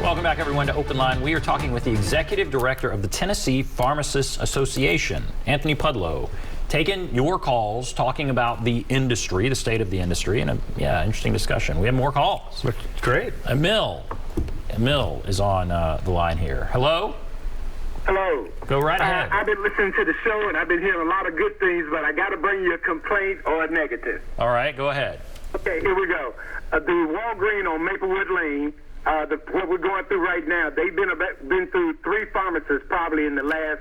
Welcome back, everyone, to OpenLine. We are talking with the Executive Director of the Tennessee Pharmacists Association, Anthony Pudlo, taking your calls, talking about the industry, the state of the industry, and interesting discussion. We have more calls. Great. Emil is on the line here. Hello? Hello. Go right ahead. I've been listening to the show, and I've been hearing a lot of good things, but I got to bring you a complaint or a negative. All right, go ahead. Okay, here we go. The Walgreens on Maplewood Lane, what we're going through right now, they've been through 3 pharmacists probably in the last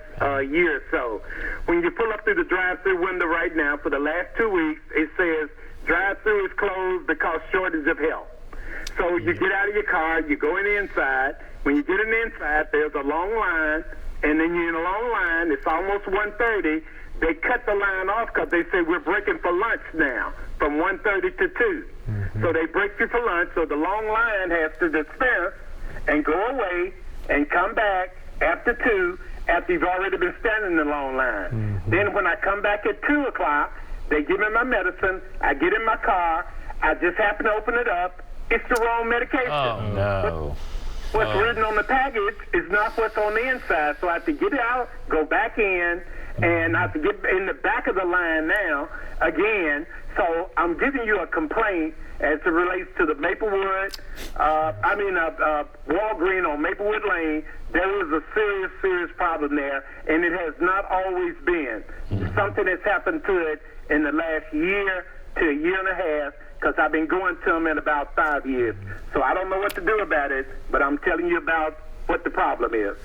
year or so. When you pull up through the drive-through window right now, for the last 2 weeks, it says drive-through is closed because shortage of help. So you get out of your car, you go in the inside. When you get in the inside, there's a long line, and then you're in a long line. It's almost 1:30. They cut the line off because they say we're breaking for lunch now from 1:30 to 2. So they break you for lunch, so the long line has to disperse and go away and come back after 2 after you've already been standing in the long line. Then when I come back at 2 o'clock, they give me my medicine. I get in my car. I just happen to open it up. It's the wrong medication. Oh, no. What's written on the package is not what's on the inside, so I have to get out, go back in, and I have to get in the back of the line now again. So I'm giving you a complaint as it relates to the Walgreens on Maplewood Lane. There is a serious problem there, and it has not always been. Something has happened to it in the last year to a year and a half, because I've been going to them in about 5 years. So I don't know what to do about it, but I'm telling you about what the problem is.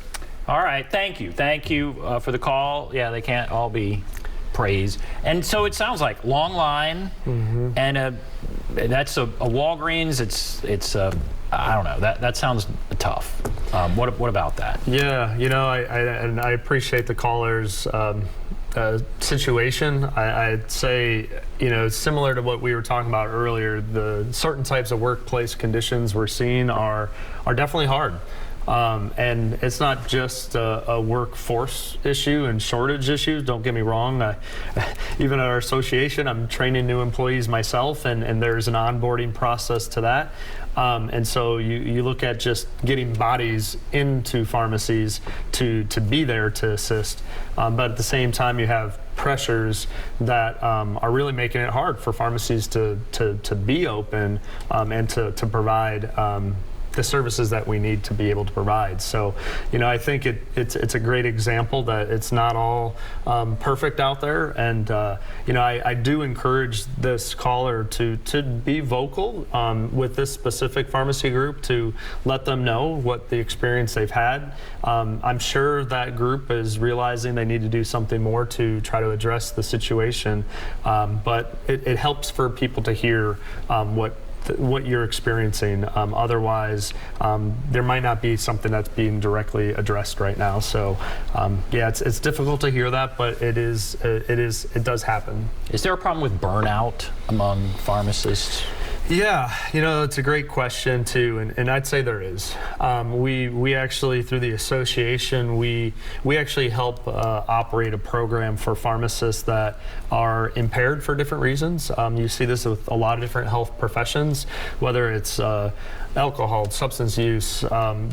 All right, thank you. Thank you for the call. Yeah, they can't all be praised. And so it sounds like long line, and that's a Walgreens. It's I don't know. That sounds tough. What about that? Yeah, you know, I appreciate the caller's situation. I'd say, you know, similar to what we were talking about earlier, the certain types of workplace conditions we're seeing are definitely hard. And it's not just a workforce issue and shortage issues. Don't get me wrong. Even at our association, I'm training new employees myself, and there's an onboarding process to that. And so you look at just getting bodies into pharmacies to be there to assist. But at the same time, you have pressures that are really making it hard for pharmacies to be open and to provide the services that we need to be able to provide. So, you know, I think it's a great example that it's not all perfect out there. And, you know, I do encourage this caller to be vocal with this specific pharmacy group, to let them know what the experience they've had. I'm sure that group is realizing they need to do something more to try to address the situation. But it helps for people to hear what you're experiencing. Otherwise, there might not be something that's being directly addressed right now. So, yeah, it's difficult to hear that, but it does happen. Is there a problem with burnout among pharmacists? Yeah, you know, it's a great question too, and I'd say there is. We actually, through the association, we actually help operate a program for pharmacists that are impaired for different reasons. You see this with a lot of different health professions, whether it's alcohol, substance use,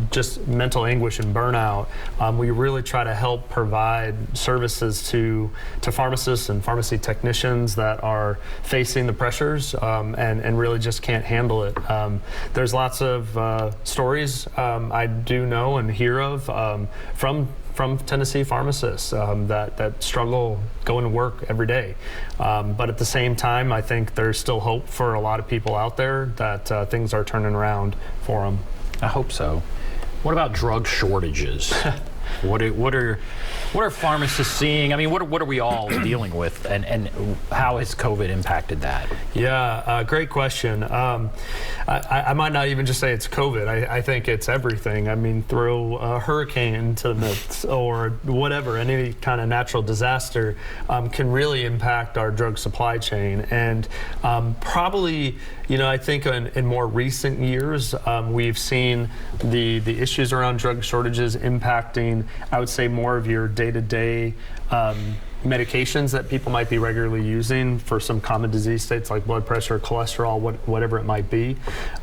just mental anguish and burnout. We really try to help provide services to pharmacists and pharmacy technicians that are facing the pressures and really just can't handle it. There's lots of stories I do know and hear of from Tennessee pharmacists that struggle going to work every day. But at the same time, I think there's still hope for a lot of people out there that things are turning around for them. I hope so. What about drug shortages? What are pharmacists seeing? I mean, what are we all dealing with, and how has COVID impacted that? Yeah, great question. I might not even just say it's COVID. I think it's everything. I mean, throw a hurricane into the mix or whatever, any kind of natural disaster can really impact our drug supply chain. And probably, you know, I think in more recent years, we've seen the issues around drug shortages impacting, I would say, more of your day-to-day medications that people might be regularly using for some common disease states like blood pressure, cholesterol, whatever it might be.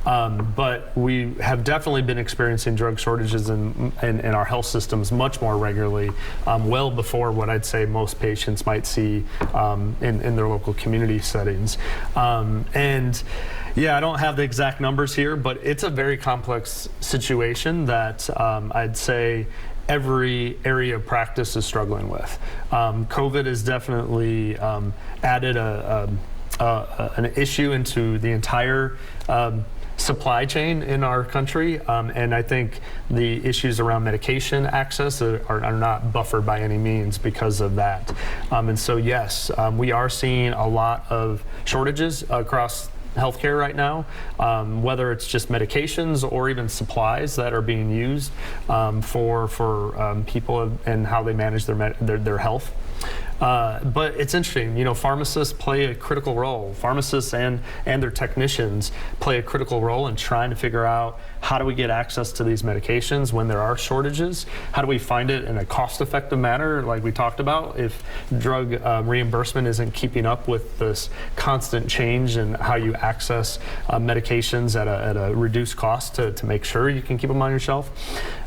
But we have definitely been experiencing drug shortages in our health systems much more regularly, well before what I'd say most patients might see in their local community settings. And yeah, I don't have the exact numbers here, but it's a very complex situation that I'd say every area of practice is struggling with. COVID has definitely added an issue into the entire supply chain in our country, and I think the issues around medication access are not buffered by any means because of that. And so yes, we are seeing a lot of shortages across healthcare right now, whether it's just medications or even supplies that are being used for people and how they manage their health. But it's interesting, you know, pharmacists play a critical role. Pharmacists and their technicians play a critical role in trying to figure out how do we get access to these medications when there are shortages? How do we find it in a cost-effective manner, like we talked about, if drug reimbursement isn't keeping up with this constant change in how you access medications at a reduced cost to make sure you can keep them on your shelf.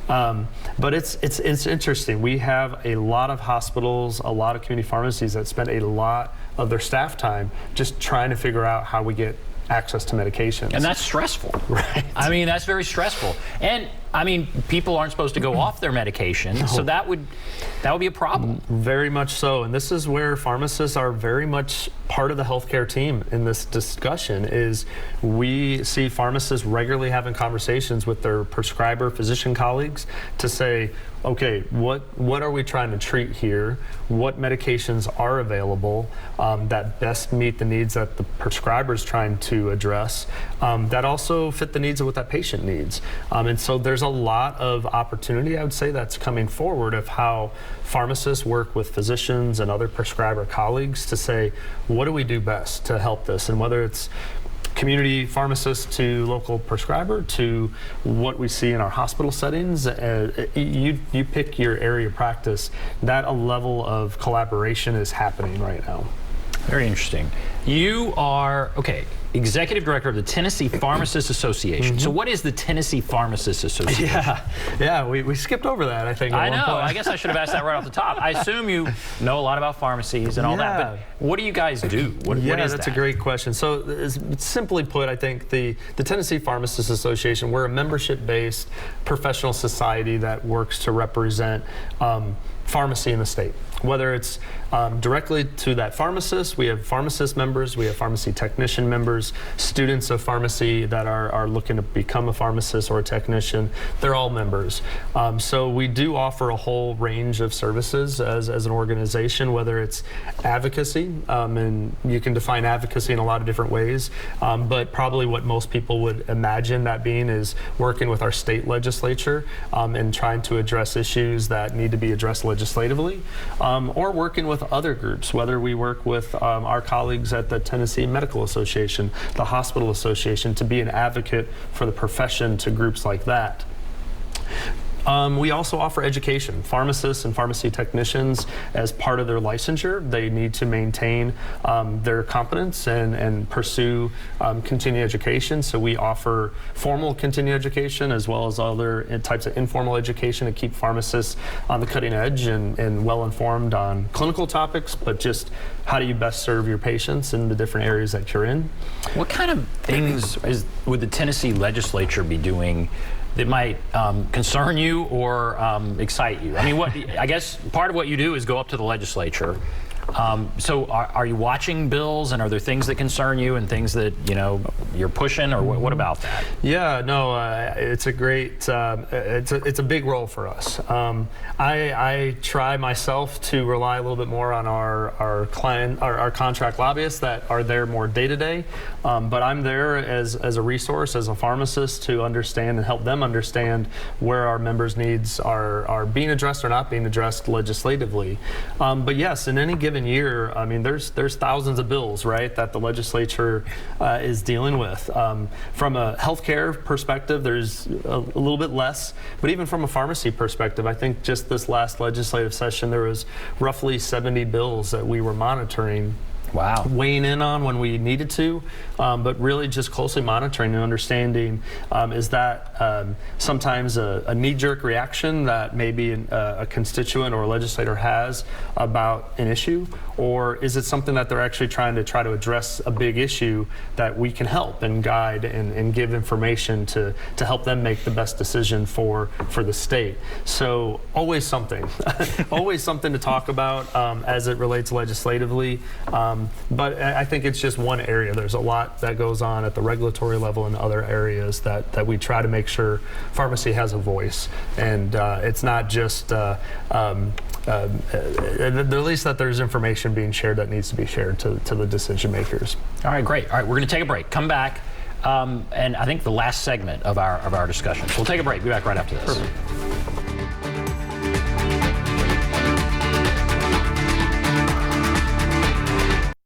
But it's interesting. We have a lot of hospitals, a lot of community pharmacies that spend a lot of their staff time just trying to figure out how we get access to medications. And that's stressful. Right. I mean, that's very stressful. And I mean, people aren't supposed to go off their medication, so that would be a problem. Very much so. And this is where pharmacists are very much part of the healthcare team in this discussion. Is we see pharmacists regularly having conversations with their prescriber physician colleagues to say, okay, what are we trying to treat here? What medications are available that best meet the needs that the prescriber is trying to address, that also fit the needs of what that patient needs? And so there's a lot of opportunity, I would say, that's coming forward of how pharmacists work with physicians and other prescriber colleagues to say, what do we do best to help this? And whether it's community pharmacist to local prescriber to what we see in our hospital settings, you pick your area of practice, that a level of collaboration is happening right now. Very interesting. You are, Executive Director of the Tennessee Pharmacists Association. So what is the Tennessee Pharmacists Association? Yeah, we skipped over that, I think. I know. I guess I should have asked that right off the top. I assume you know a lot about pharmacies and all that, but what do you guys do? What is that's that? a great question. So simply put, I think the Tennessee Pharmacists Association, we're a membership-based professional society that works to represent pharmacy in the state. Whether it's directly to that pharmacist, we have pharmacist members, we have pharmacy technician members, students of pharmacy that are looking to become a pharmacist or a technician, they're all members. So we do offer a whole range of services as an organization, whether it's advocacy, and you can define advocacy in a lot of different ways, but probably what most people would imagine that being is working with our state legislature and trying to address issues that need to be addressed legislatively. Or working with other groups, whether we work with our colleagues at the Tennessee Medical Association, the Hospital Association, to be an advocate for the profession to groups like that. We also offer education. Pharmacists and pharmacy technicians, as part of their licensure, they need to maintain their competence and pursue continuing education. So we offer formal continuing education as well as other types of informal education to keep pharmacists on the cutting edge and well informed on clinical topics, but just how do you best serve your patients in the different areas that you're in. What kind of things would the Tennessee legislature be doing that might concern you or excite you? I mean, I guess part of what you do is go up to the legislature. So are you watching bills, and are there things that concern you and things that you're pushing, or what about that? Yeah, no, it's a great, it's a big role for us. I try myself to rely a little bit more on our contract lobbyists that are there more day to day, but I'm there as a resource, as a pharmacist, to understand and help them understand where our members' needs are being addressed or not being addressed legislatively. But yes, in any given given year, I mean, there's thousands of bills, right, that the legislature is dealing with. From a healthcare perspective, there's a little bit less, but even from a pharmacy perspective, I think just this last legislative session, there was roughly 70 bills that we were monitoring. Wow. Weighing in on when we needed to, but really just closely monitoring and understanding, is that sometimes a knee-jerk reaction that maybe a constituent or a legislator has about an issue, or is it something that they're actually trying to address a big issue that we can help and guide and give information to help them make the best decision for the state. So always something, always something to talk about as it relates legislatively. But I think it's just one area. There's a lot that goes on at the regulatory level and other areas that we try to make sure pharmacy has a voice. And it's not just, at least that there's information being shared that needs to be shared to the decision makers. All right, great. All right, we're going to take a break. Come back. And I think the last segment of our discussion. So we'll take a break. Be back right after this. Perfect.